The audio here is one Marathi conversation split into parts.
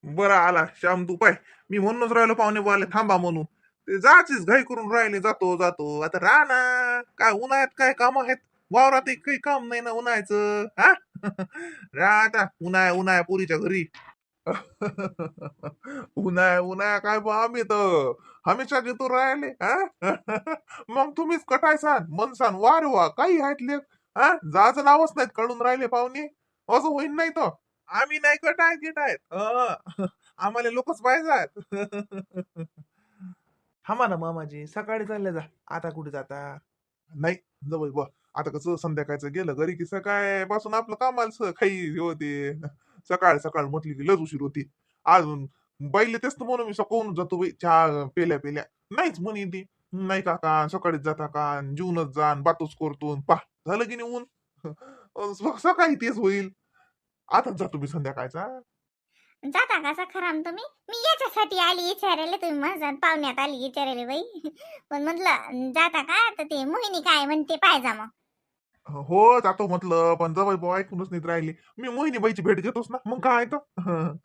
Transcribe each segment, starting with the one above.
बरं आला श्याम तू पाय. मी म्हणूनच राहिलो पाहुणे बोलाले थांबा म्हणून. ते जायचीच घाई करून राहिले, जातो जातो आता राहा ना. काय उन्हाळ्यात काय काम आहेत? वावरात एक काही काम नाही ना उन्हाळ्याचं, हा? राहा आता उन्हाळ्या पुरीच्या घरी. उन्हाळ्या काय बा, आम्ही तर हमेशा घेतो राहिले, हा? मग तुम्हीच कटायसान मनसान वार वा काही आहेत लेख, हा? जायचं नावच नाहीत काढून राहिले पाहुणे. असं होईन नाही तर. आम्ही नाही कटायत गिटायत, आम्हाला लोकच पाहिजेत. थांबा ना मामाजी, सकाळी चालले जा. आता कुठे जाता? नाही, जवळ बा. आता कसं संध्याकाळचं गेलं घरी की सकाळपासून आपलं कामाला काही हे होते. सकाळ सकाळ म्हटली की लज उशीर होती. अजून बाईले तेच तर म्हणून मी सकाळून जातो बाई चहा पेल्या पेल्या. नाहीच म्हणे ती. नाही काका सकाळीच जाता का जीवनच जाण बातच करतो पा झालं की नाही ऊन. सकाळी तेच होईल. आताच जातो मी संध्याकाळचा. जाता का सखाराम तुम्ही? मी याच्यासाठी आली विचारायला, तुम्ही माझ्या पाहुण्यात आली विचारायला बाई. पण म्हटलं जाता का, तर ते मोहिनी काय म्हणते पाहिजा मग. हो जातो म्हटलं, पण जवळ भाऊ ऐकूनच नाही राहिली. मी मोहिनीबाईची भेट घेतोच ना, मग काय तर.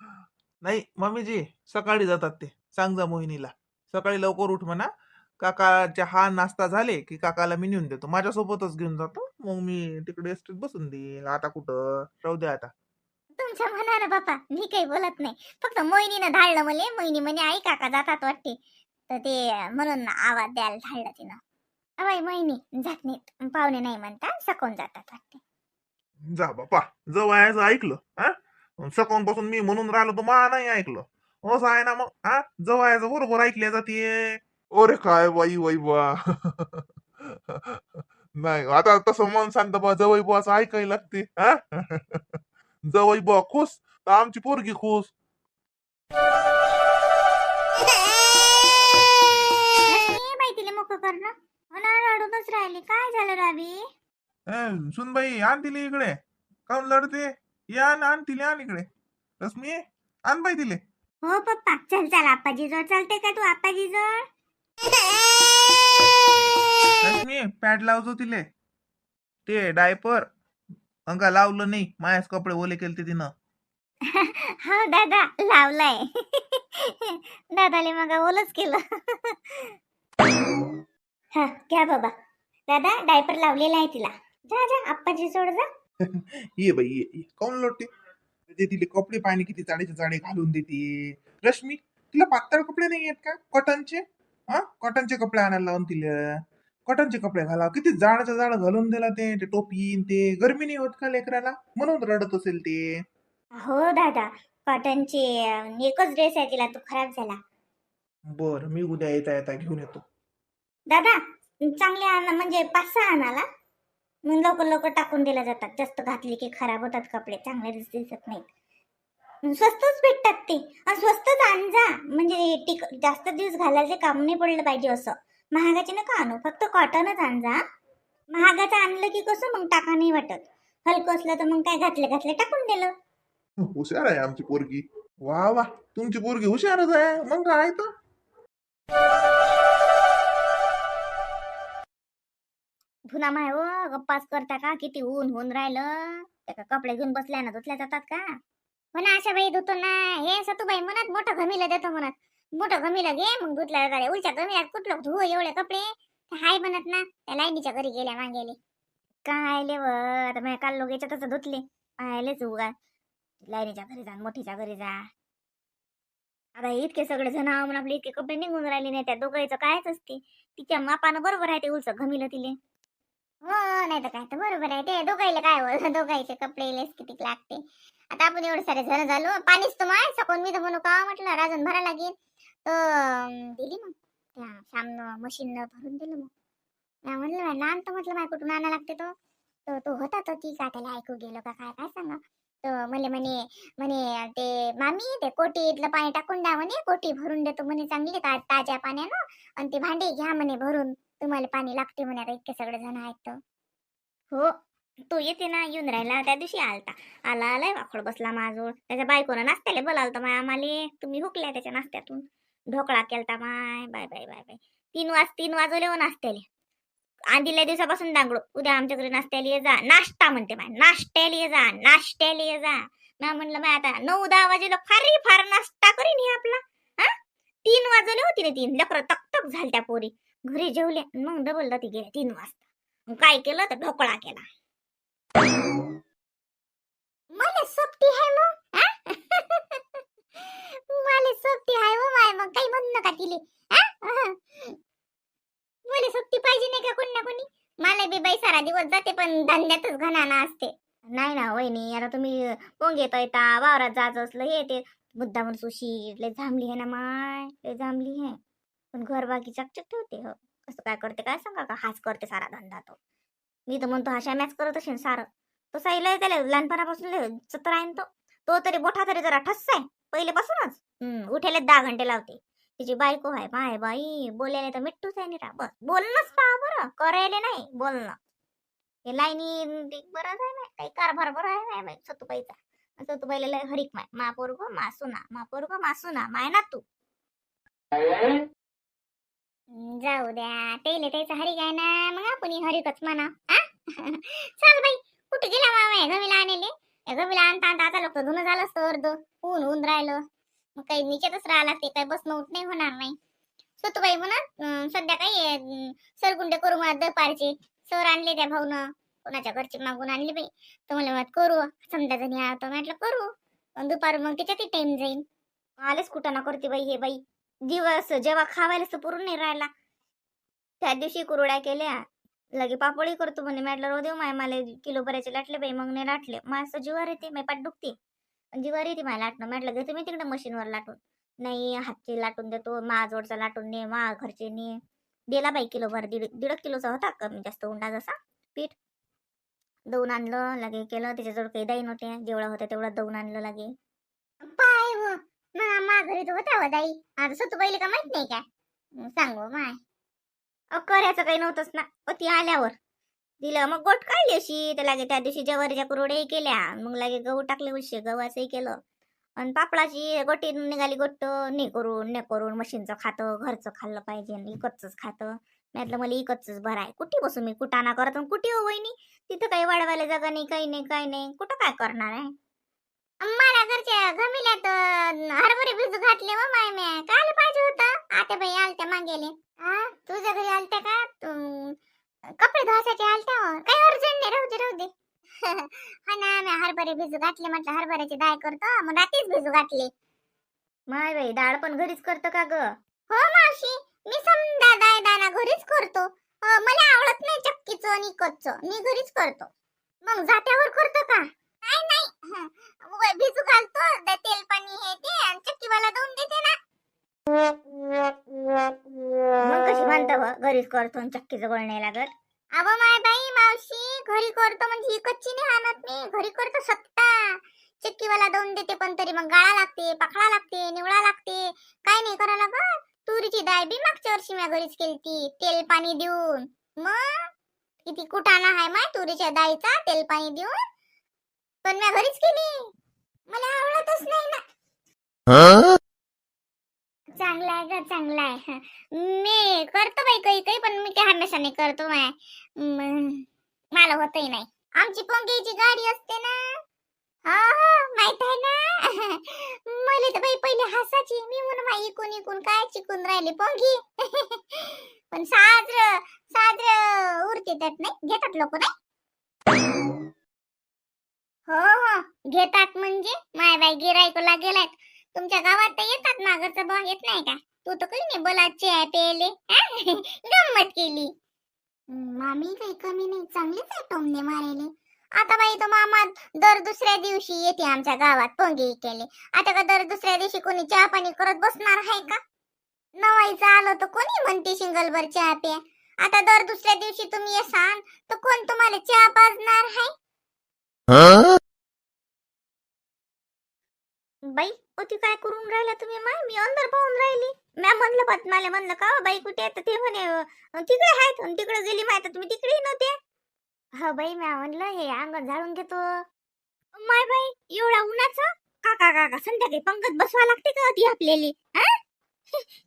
नाही मम्मीजी, सकाळी जातात ते. सांग जा मोहिनीला सकाळी लवकर उठ म्हणा. काकाच्या हा नाश्ता झाले की काकाला मी नेऊन देतो, माझ्यासोबतच घेऊन जातो, मग मी तिकडे एसटीत बसून देईल. आता कुठं राहू द्या आता. तुमच्या म्हणा ना बापा, मी काही बोलत नाही. फक्त मोहिनीनं धाडलं मले. मोहिनी म्हणे आई काका जातात वाटते, तर ते म्हणून आवाज द्यायला धाडलं तिनं. अवाई मोहिनी जात नाहीत, पाहुणे नाही म्हणतात, सकून जातात वाटते. जा बापा, जवळचं ऐकलं, हा? सकाळपासून मी म्हणून राहिलो तर मा नाही ऐकलं. असं आहे ना मग, हा? जवळचं बरोबर ऐकल्या जाते. ओरे काय बाई बाई बा. नाही आता तसं मन शांत बा, जवळ बुवाचं ऐकायला लागते, हा? जवळ बुवा खुश तर आमची पोरगी खुश. रश्मी बाई तिला मोकळं करणं. म्हणा रडूनच राहिली, काय झालं राबी? सुनबाई आण तिले इकडे. काऊन लढते? या ना, आण तिले, आण इकडे. रश्मी, आण बाई तिले. हो पप्पा, चल चल आप्पाजी जवळ. चालते का तू आप्पाजी जवळ? रश्मी पॅड लावतो तिले. ते डायपर अंगा लावलं नाही, मायाच कपडे ओले केलते तिनं. हो दादा लावलाय. दादाले मग ओलच केलं. हा घ्या बाबा. दादा डायपर लावलेला आहे तिला. जा जा आप्पाजी सोड जा. ये बाई ये काऊन लढते? ते तिले कपडे पाहिजे किती जाडीचे जाडे घालून देते. रश्मी, तिला पातळ कपडे नाही आहेत का कॉटनचे? हा, कॉटनचे कपडे आणायला लावून तिला. कॉटनचे कपडे घाला, किती जाडच्या जाड घालून दिला ते टोपी ते. गरमी नाही होत का लेकराला, म्हणून रडत असेल ते. हो दादा, कॉटनचे एकच ड्रेस आहे तिला, तो खराब झाला. बर, मी उद्या येता येता घेऊन येतो. दादा चांगले आणा, म्हणजे 5-6 आणाला. मग लवकर लवकर टाकून दिल्या जातात. जास्त घातले की खराब होतात कपडे, चांगले दिसत नाहीत. स्वस्तच भेटतात ते. आणि स्वस्तच आण जा, म्हणजे जास्त दिवस घालायचे काम नाही पडलं पाहिजे असं. महागाचे नका आणू, फक्त कॉटनच आण जा. महागाचं आणलं की कसं मग टाका नाही वाटत. हलकं असलं तर मग काय घातलं घातलं टाकून दिलं. हुशार आहे आमची पोरगी. वा वा, तुमची पोरगी हुशारच आहे, मग काय तर. धुना माय हो, गप्पाच करता का? किती ऊन होऊन राहिलं. त्या कपडे घेऊन बसल्या ना, धुतल्या जातात का? हो ना आशा बाई, धुतो ना. हे सतूबाई म्हणत मोठं घमीला देतो म्हणत. मोठं घमीला घे मग धुतल्या जातात. उलच्या घमीला कुठलं धुवं एवढे कपडे. हाय म्हणत ना, त्या लाईनीच्या घरी गेल्या मागेले. काय ले आता मी काल लोक याच्यातच धुतले. पाहिलेच उगा लाईनीच्या घरी जा, मोठीच्या घरी जा. आता इतके सगळे जण म्हणून आपले इतके कपडे निघून राहिले नाही. त्या दोघांचं कायच असते. तिच्या मापानं बरोबर आहे ते उलचं घमीला तिले. हो नाही तर काय, तर बरोबर आहे ते. दोघाईला काय हो, दोघाईचे कपडे किती लागते. आता आपण एवढे सारे जण झालो, पाणीच तर माय सकून मी तर म्हणू का म्हटलं राजन भरा लागेल. तर दिली मग त्या श्यामनं मशीननं भरून दिलं. मग मी म्हणलं आणतो म्हटलं, माय कुठून आणा लागते तो. तो तो होता तो ती का, त्याला ऐकू गेलो का काय काय सांगा. तर मला म्हणे म्हणे ते मामी ते कोटीतलं पाणी टाकून द्या म्हणे, कोटी भरून देतो म्हणे चांगली का ताज्या पाण्यानं. आणि ते भांडे घ्या म्हणे भरून, तुम्हाला पाणी लागते म्हणे. आता इतके सगळे जण आहेत तर. हो, तो येते ना, येऊन राहिला त्या दिवशी आलता. आला आलाय वाखड बसला माझोळ. त्याच्या बायकोनं नाश्त्याला बोलावलं माय आम्हाले. तुम्ही हुकल्या त्याच्या नाश्त्यातून. ढोकळा केलता माय. Bye bye bye bye. 3 वाजवले हो नाश्त्याले. आधील्या दिवसापासून दांगडो, उद्या आमच्या घरी नाश्त्याला ये जा. नाश्ता म्हणते माय, नाश्त्याला ये जा, नाश्त्याला ये जा. ना म्हणलं बाय आता 9-10 वाजेला फार नाश्ता करीन हे आपला. हा 3 वाजले होते ना 3 लेकरं तक झाल त्या पोरी. घरी जेवले मग डबल ती गेले 3 वाजता. मग काय केलं तर ढोकळा केला. मला सोबती आहे मग हा? मला सोबती आहे हो माय मग काही म्हणू नका तिले हा? मला सोबती पाहिजे नाही का कोणी ना कोणी. मला बी बाई सारा दिवस जाते पण धंद्यातच घणाना असते. नाही ना वहिनी आता तुम्ही पोंगे येता वावरात जायचं असलं हे ते मुद्दामून सुशी लय जांभली आहे ना माय लय जांभली आहे. पण घर बाकी चकचक ठेवते हो. कसं काय करते काय सांगा का हाच करते सारा धंदा तो. मी तर म्हणतो हा मॅच करत असेल सारं. तो साईला त्याला लहानपणापासून लय चतुर आहे ना तो. तो तरी मोठा तरी जरा ठस आहे पहिलेपासूनच. उठेले 10 घंटे लावते. तिची बायको आहे माय बाई बोलायला तर मिठ्ठूच आहे निरा. बस बोलणंच पहा बरं करायला नाही बोलणं. हे लाईनी बरं आहे नाही काही कारभार बरं आहे नाही सतुबाईचा. सतुबाईला लय हरिक माय मा पोरग मा सुना मा पोरग मा सुना माय ना तू. जाऊ द्या तेले त्याचा हरिक आहे ना मग आपण हरिकच म्हणा. चल बाई कुठे गेला मामा गमीला आणले. गमीला आणता आणता आता लोक धुणं झालं असतं अर्ध ऊन राहिलं. मग काही निचेतच राहा लागते काही बसणं उठ नाही होणार नाही. सतुबाई म्हणा सध्या काही सरगुंडे करू म्हणा दुपारचे सर आणले त्या भाऊनं कोणाच्या घरचे मागून आणले बाई. तर मला म्हणत करू समजा जणी आता म्हटलं करू पण दुपार मग त्याच्यातही टाइम जाईल. आलेच कुठं ना करते बाई हे बाई दिवस जेव्हा खावायला तर पुरून नाही राहिला. त्या दिवशी कुरड्या केल्या लगे पापडी करतो म्हणे म्हटलं रो देऊ माय मला किलो भरायचे लाटले बाई मग नाही लाटले मग असं जीवार येते माझी पाठ दुखते जीवार येते मला लाटणं म्हटलं घेते मी तिकडे मशीनवर लाटून. नाही हातची लाटून देतो जोडचा लाटून ने घरचे ने दिला बाई किलो भर 1.5 किलोचा होता कमी जास्त उंडा जसा पीठ दळून आणलं लगे केलं त्याच्याजवळ काही दाई नव्हते जेवढा होता तेवढा दळून आणलं लगे. पाय मा घरी तर होता दाई आता सतुबाईला का माहित नाही काय सांगू माय करायचं काही नव्हतंच ना ती आल्यावर दिलं मग गोट काढली अशी तर लागे त्या दिवशी जवारीच्या कुरड्याही केल्या मग लागे गहू टाकले उशी गव्हाचंही केलं आणि पापडाची गोटी निघाली गोट्ट ने करून मशीनचं खातं घरचं खाल्लं पाहिजे इकतच खातं. म्हटलं मला इकतच भराय कुठे बसू मी कुटाणा करत कुठे हो वहिनी तिथं काही वाढवायला जागा नाही काही नाही कुठं काय करणार आहे. मला घरच्या घमिल्यात हरभरे भिजू घातले व माय म्या काय पाहिजे होतं आता बाई आलत्या मागेले. तुझ्या घरी आलत्या का कपडे धुवायचे आलत्या काही अर्जंट नाही राहू दे. हा ना मी हरभरे भिजू घातले म्हटलं हरभऱ्याची डाळ करतो मग रात्रीच भिजू घातले. माय बाई डाळ पण घरीच करतं का ग. हो मावशी मी समजा डाळ दाना घरीच करतो. मला आवडत नाही चक्कीचं आणि इकतचं मी घरीच करतो. मग जात्यावर करतो का. नाही भिजू घालतो तेल पाणी हे ते आणि चक्कीवाला देऊन देते ना. मग कशी म्हणता घरीच करतो आणि चक्कीचं गोळ नाही लागत. अहो माय बाई मावशी घरी करतो म्हणजे ही कच्ची नाही आणत मी घरी करतो सत्ता. चक्कीवाला देऊन देते पण तरी मग गाळा लागते पाखळा लागते निवळा लागते काय नाही करा लागत. तुरीची डाळ बी मागच्या वर्षी मी घरीच केलती तेल पाणी देऊन. मग किती कुटाणा आहे माय तुरीच्या डाळीचा तेल पाणी देऊन पण मी घरीच केली मला आवडतच नाही ना. चांगला आहे ग चांगला आहे मी करतो बाई काही पण मी काय हमेशा नाही करतो मला होतही नाही. आमची पोंगेची गाडी असते ना माहित आहे ना. मला तर बाई पहिले हसायची मी म्हणून इकून काय चिकून राहिले पोंगी. पण साजर उरते त्यात नाही घेतात लोक नाही. हो घेतात म्हणजे माय बाई गिरायकोला गेलाय तुमच्या गावात तर येतात नागरचा भाव येत नाही का. तू तर काही नाही बोलाचे आहे पेले गंमत केली. मामी काही कमी नाही चांगलीच आहे टोमने मारायले. आता बाई तो मामा दर दुसऱ्या दिवशी येते आमच्या गावात पोंगे केले. आता का दर दुसऱ्या दिवशी कोणी चहा पाणी करत बसणार आहे का. नवाईचं आलं तर कोणी म्हणते शिंगलभर चहा प्या. आता दर दुसऱ्या दिवशी तुम्ही येसान तर कोण तुम्हाला चहा पाजणार आहे. बाई ती काय करून राहिला तुम्ही माय मी अंदर पाहून राहिली. मॅ म्हणलं पद्माला म्हणलं का बाई कुठे आहे ते म्हणे तिकडे आहेत तिकडे गेली माहिती तुम्ही तिकडेही नव्हते. हा बाई म्या म्हणलं हे अंगण झाडून घेतो. माय बाई एवढा उन्हाचं काका संध्याकाळी पंगत बसवा लागते का ती आपल्याली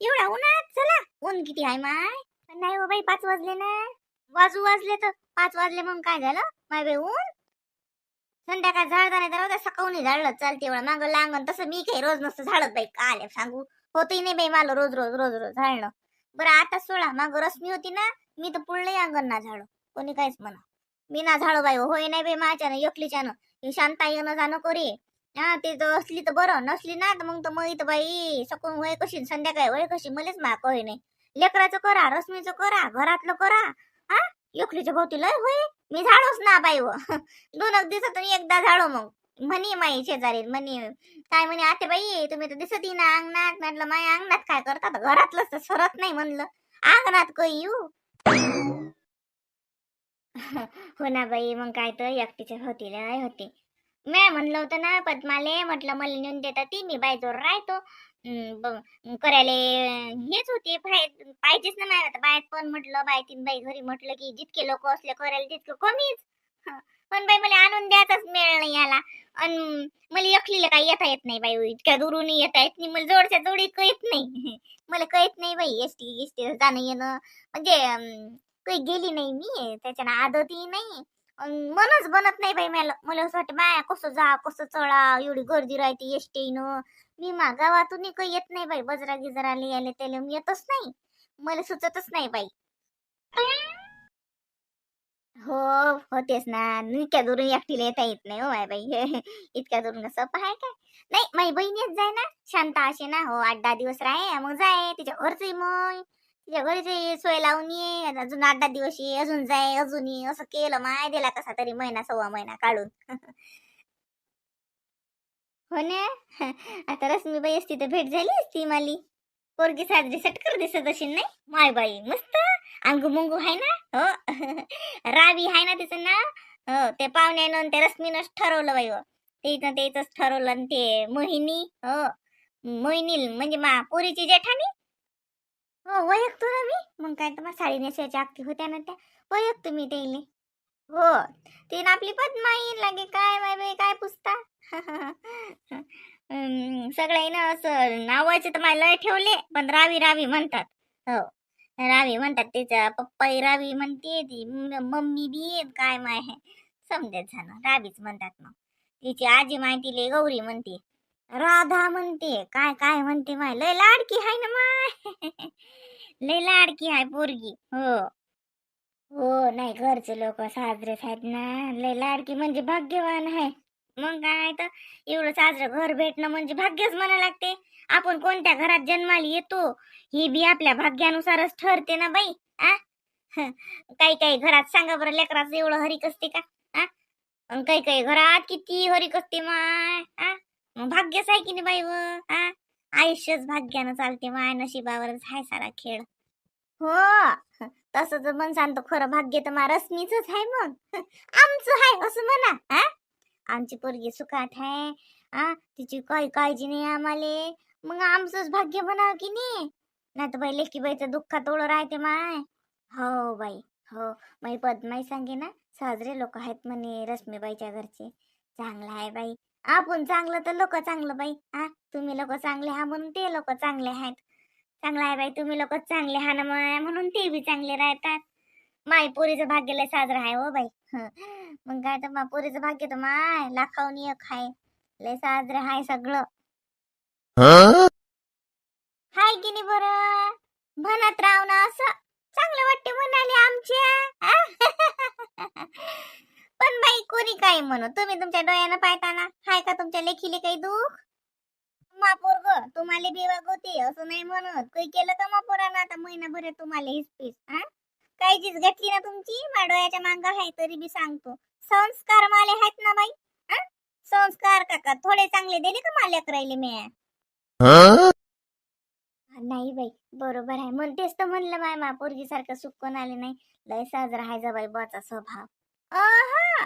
एवढा उन्हात चला ऊन किती आहे माय. नाही हो बाई 5 वाजले ना वाजले तर 5 वाजले मग काय झालं माय बाई ऊन संध्याकाळ झाडता नाही तर सकाळी झाडलं चालते एवढं मागं लांगण. तसं मी काही रोज नसतं झाडत बाई, आले सांगू होतही नाही बाई मला रोज रोज रोज रोज झाडणं. बरं आता सोडा, मागं रश्मी होती ना, मी तर पुढलंही अंगण ना झाडू, कोणी काहीच म्हणा. मी ना झाडू बाई, होय नाही बाई माझ्यानं एकलीच्यानं. ही शांता येणं जाणं करी. हा ते जर असली तर बरं, नसली ना तर मग इथं बाई सकून वय कशी संध्याकाळी वय कशी मलाच मा कळी नाही. लेकराचं करा, रश्मीचं करा, घरातलं करा. हा एकलीच्या भोवती लय होय. मी झाडूच ना बाई व. 2 दिवसातून एकदा झाडू. मग म्हणे माई शेजारी म्हणे, काय म्हणे आते बाई तुम्ही तर दिसत ना अंगणात. म्हटलं माय अंगणात काय करतात, घरातलंच तर सरत नाही म्हणलं, अंगणात काही येऊ. हो ना बाई, मग काय तर एकटीच्या होती लय होती. मी म्हणलं होतं ना पद्माले, म्हटलं मला नेऊन देता ती, मी बाईजवळ राहतो. करायला हेच होते पाहिजेच ना नाही आता बायत. पण म्हटलं बाय तीन बाई घरी म्हटलं की जितके लोक असले करायला तितकं कमीच. हं. पण बाई मला आणून द्यायचाच मेळ नाही आला. अन मला एकलीला काही येता येत नाही बाई, इतक्या दुरून येता येत नाही मला, जोडच्या जोडी कळत नाही. मला कळत नाही बाई एसटी एसटी जाणं येणं. म्हणजे काही गेली नाही मी त्याच्यानं, आदतही नाही. मनच बनत नाही बाई मला. मला असं वाटतं माया कसं जा कसं चढा, एवढी गर्दी राहते एसटीनं. मी गावातूनही काही येत नाही बाई, बजरा गिजरा लिहायला त्याला मी येतच नाही. मला सुचतच नाही बाई. हो, होतेच ना. इतक्या दुरून एकटीला येता येत नाही हो माय बाई. इतक्या दुरून कसं पाहाय काय. नाही माझी बहीण येत जाय ना, शांता असे ना, हो 8-10 दिवस राहे मग जाय तिच्या घरची. मग तिच्या घरीची सोय लावून ये, अजून 8-10 दिवस ये, अजून जाय, अजून ये, असं केलं माय दिला कसा तरी महिना सव्वा महिना काढून. हो ना. आता रश्मीबाई असती तर भेट झाली असती माली. पोरगी साजरी सटकर दिसत अशी नाही माय बाई, मस्त अंगू मुंगू आहे ना. हो. रावी आहे ना तिचं नाव. हो ते पाहुण्यानं ते रश्मीनंच ठरवलं बाई व. तिनं तेच ठरवलं. आणि ते मोहिनी, हो मोहिनी म्हणजे मा पोरीची जेठानी. हो ओळखतो ना मी. मग काय तर मग साडी नेसायच्या अक्ती होत्या ना त्या, ओळखतो मी त्याले. हो तीन आपली पद्माई लागे काय माय बाई काय पुसता. सगळ्यांना असं नावाचे तर मला लय ठेवले, पण रावी रावी म्हणतात. हो रावी म्हणतात, तिचा पप्पाही रावी म्हणते, ती मम्मी बी काय माय आहे समजेत झालं रावीच म्हणतात. मग तिची आजी माय तिले गौरी म्हणते, राधा म्हणते, काय काय म्हणते माय, लय लाडकी आहे ना माय. लय लाडकी आहे पोरगी. हो हो नाही घरचे लोक साजरे आहेत ना, लय लाडकी म्हणजे भाग्यवान आहे. मग काय तर एवढं साजरं घर भेटणं म्हणजे भाग्यच म्हणा लागते. आपण कोणत्या घरात जन्माला येतो ही बी आपल्या भाग्यानुसारच ठरते ना बाई. आ काही काही घरात सांगा बरं लेकराचं एवढं हरीक असते का. आ काही काही घरात किती हरीक असते माय. मग भाग्यच आहे की नाही बाई व. आयुष्यच भाग्यानं चालते माय, नशिबावरच हाय सारा खेळ. हो तसं तर मन सांगतो खरं भाग्य तर मा रश्मीच आहे. मग आमचं आहे असं म्हणा. आमची पोरगी सुखात आहे. तिची काही काळजी नाही आम्हाले. मग आमचंच भाग्य म्हणा की नाही. नाही तर बाई लेकी बाईचं दुःखात ओळं राहते माय. हो बाई. हो माई पद्माई सांगे ना, साजरे लोक आहेत म्हणे रश्मीबाईच्या घरचे. चांगलं आहे बाई. आपण चांगलं तर लोक चांगलं बाई. तुम्ही लोक चांगले हा म्हणून ते लोक चांगले आहेत. चांगलं आहे बाई, तुम्ही लोक चांगले हा ना माय म्हणून ते बी चांगले राहतात. माय पोरीचं भाग्य लय साजरं आहे हो बाई. मग काय तर मा पोरीचं भाग्य तर माय लाखावून एक आहे. लय साजरं आहे सगळं. हाय की नाही बरं, म्हणत राव ना असं चांगलं वाटते म्हणाले आमच्या. पण बाई कोणी काय म्हणू, तुम्ही तुमच्या डोळ्यानं पाहताना हाय का तुमच्या लेखीले काही दुःख. मा पोरग तुम्हाला बेवाग होते असं नाही म्हणत, काही केलं का मा पोरानं आता महिनाभर तुम्हाला हिच पीस. काही चीज घटली ना तुमची मा डोळ्याच्या मांग आहे तरी बी सांगतो. संस्कार माले आहेत ना बाई. संस्कार काका थोडे चांगले दिले का माल्या करायले मी. नाही बाई बरोबर आहे, म्हणतेच तर म्हणलं माय मा पोरगी सारखं सुख कोण आले नाही. लय साजरा आहे जा बाई बाचा स्वभाव. अहा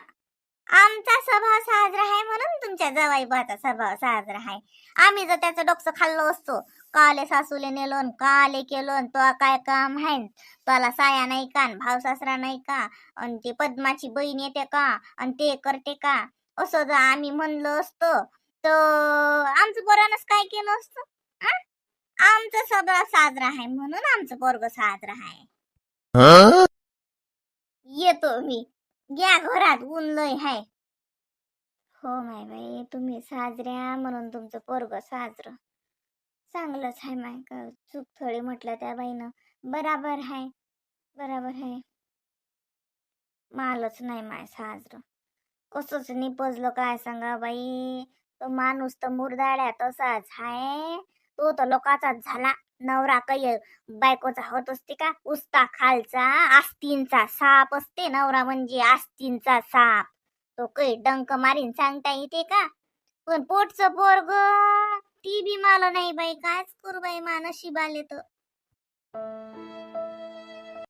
आमचा स्वभाव साजरा आहे म्हणून तुमच्या जवाई बाचा स्वभाव साजरा आहे. आम्ही जर त्याचं डोकं खाल्लं असतो, काले सासूले नेलोन काले केलोन तो काय काम आहे. तुला साया नाही का, भाव सासरा नाही का, आणि ते पद्माची बहीण येते का, आणि ते करते का, असं जर आम्ही म्हणलं असतो तर आमचं पोरानंच काय केलं असतं. आ? आमचं सगळं साजरा आहे म्हणून आमचं पोरग साजरा आहे. येतो मी, घ्या घरात ऊन लय हाय. हो माय बाई, तुम्ही साजऱ्या म्हणून तुमचं पोरग साजरं. चांगलंच आहे माय, का चूक थोडी म्हटलं त्या बाईनं. बराबर आहे, बराबर आहे. मालच नाही माय साजरं. कसंच निपजलं काय सांगा बाई. तो माणूस तर मुरदाड्या तसाच हाय. तो तर लोकाचाच झाला. नवरा काही बायकोचा होत असते का? उस्ता खालचा आस्तींचा साप असते नवरा, म्हणजे आस्तींचा साप. तो काही डंक मारीन सांगता येते का? पण पोटचं पोरग ती बी मला नाही बाई. कायच करू बाई, मा नशीब आले तर.